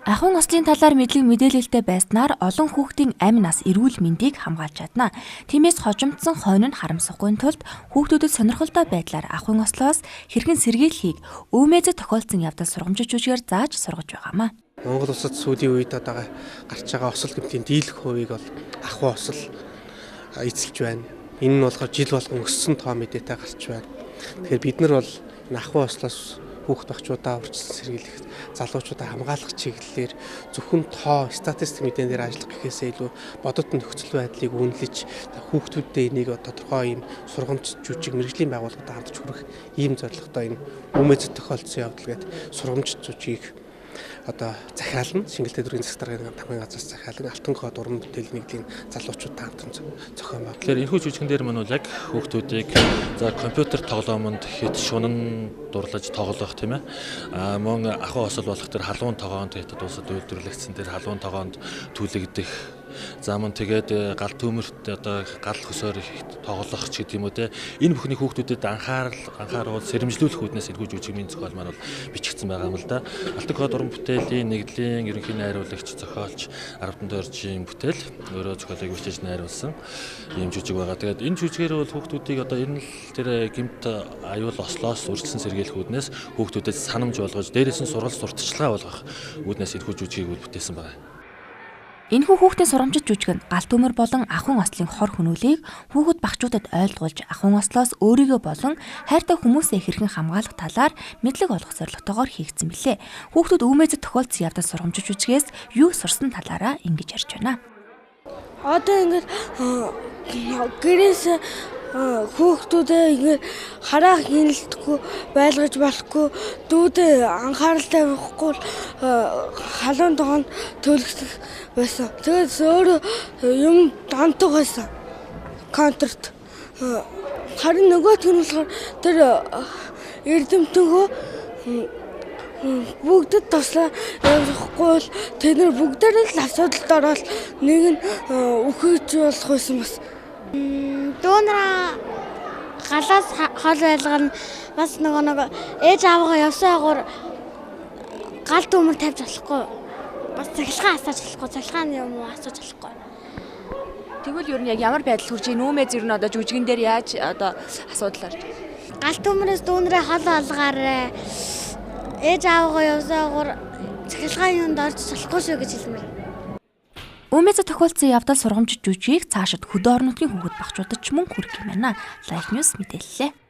Ахуйн ослын талаар мэдлэг мэдээлэлтэй байснаар олон хүүхдийн амь нас эрүүл мэндийг хамгаалж чадна. Тиймээс хожимдсон хойно нь харамсахгүй тулд хүүхдүүдэд сонирхолтой байдлаар ахуйн ослоос хэрхэн сэргийлэхийг өвмэзэд тохиолдсон явдал сургамжит жүжигээр зааж сургаж байгаамаа. Монгол улсад сүүлийн үед одоо гарч байгаа осол гэмтийн дийлэх хувийг бол ахуй осол эзэлж байна. Энэ нь болохоор жил болгон өссөн тоо мэдээтэй гарч байна. Тэгэхээр бид нар бол энэ ахуй ослоос хүүхд багчуудаа урьдчилан сэргийлэх, залуучуудаа хамгаалах чиглэлээр зөвхөн тоо, статистик мэдэн дээр ажиллах гэхээсээ илүү бодит нөхцөл байдлыг үнэлж хүүхдүүдэд энийг тодорхой ийм сургамж жүжиг мэрэгжлийн байгууллагад хандж хүрэх ийм зорилготой энэ өвмэзэд тохиолдсон явдал гэдэг сургамж жүжигийг одоо захиална, Шингэлтэй дүүргийн засаг даргын тамгын газраас захиалан алтан код уран бүтээл нэгдлийн залуучуудтай хамтран зохион байгуулсан. Тэгэхээр энэхүү жүжигэн дээр мань бол яг хүүхдүүдийг за компьютер тоглоомонд хэд шунан дурлаж тоглох тийм ээ. Мөн ахуй осол болох тэр халуун тогоонд хэтэд улсад үйлдвэрлэгдсэн тэр халуун тогоонд түлэгдэх. За мөн тэгээд гал төмөрт одоо гал хөсөөр тоглох ч гэдэг юм уу те. Энэ бүхний хүүхдүүдэд анхааруул сэрэмжлүүлэх үүднээс энэхүү жүжигмийн зохиол маань бол бичигдсэн байгаа юм л да. Алтан код уран бүтээлийн нэгдлийн ерөнхий найруулагч зохиолч Аравдан Доржийн бүтээл өөрөө зохиолыг бичиж найруулсан ийм жүжиг байгаа. Тэгээд энэ жүжигээр бол хүүхдүүдийг одоо энэ л тэр гэмт аюул ослоос үржилсэн сэргийлэх үүднээс хүүхдүүдэд санамж болгож дээрээс нь сургал сурталчилгаа болгох үүднээс энэхүү жүжигийг бүтээсэн байна. Энэхүү хүүхдийн сурамжит жүжиг нь галт төмөр болон ахуйн ослын хор хөнөөлийг хүүхэд багчуудад ойлгуулж ахуйн ослоос өөрийгөө болон хайртай хүмүүсээ хэрхэн хамгаалах талаар мэдлэг олгох зорилготойгоор хийгдсэн билээ. Хүүхдүүд өвмэзэд тохиолдсон явдал сурамжит жүжигээс юу сурсан талаараа ингэж ярьж байна. Одоо ингэж гэрээс хүүхдүүдээ ингэ хараа хяналтгүй байлгаж болохгүй дүүдээ анхааралтай байхгүй халуун тогоонд төлөгдөх байсан. Тэгээд өөрөө юм дантаг байсан. Контрт. Харин нөгөөх нь болохоор тэр эрдэмтгөө бүгдэд туслаа явахгүй бол тэд нар бүгдээр л асуудалд ороод нэг нь үхэж болох байсан бас. Дүүнраа галаас хол байлгана бас нөгөө ээж аавгаа явсан агуур гал төмөр тавьж болохгүй. Бас цахилгаан асааж болохгүй, цахилгааны юм уу асааж болохгүй. Тэгвэл ер нь яг ямар байдал хүрч ийн өвмэз ер нь одоо жүжигэн дээр яаж одоо асуудал орж байна? Гал төмөрөөс дүүнрээ хол олгаарай. Ээж аавгаа явсан агуур цахилгаан юунд орж болохгүй шүү гэж хэлмээр. Өвмэзэд тохиолдсон явдал сургамжит жүжигийг цаашид хөдөө орон нутгийн хүүхэд багчуудад ч мөн хүргэх юм байна. Live News мэдээллээ.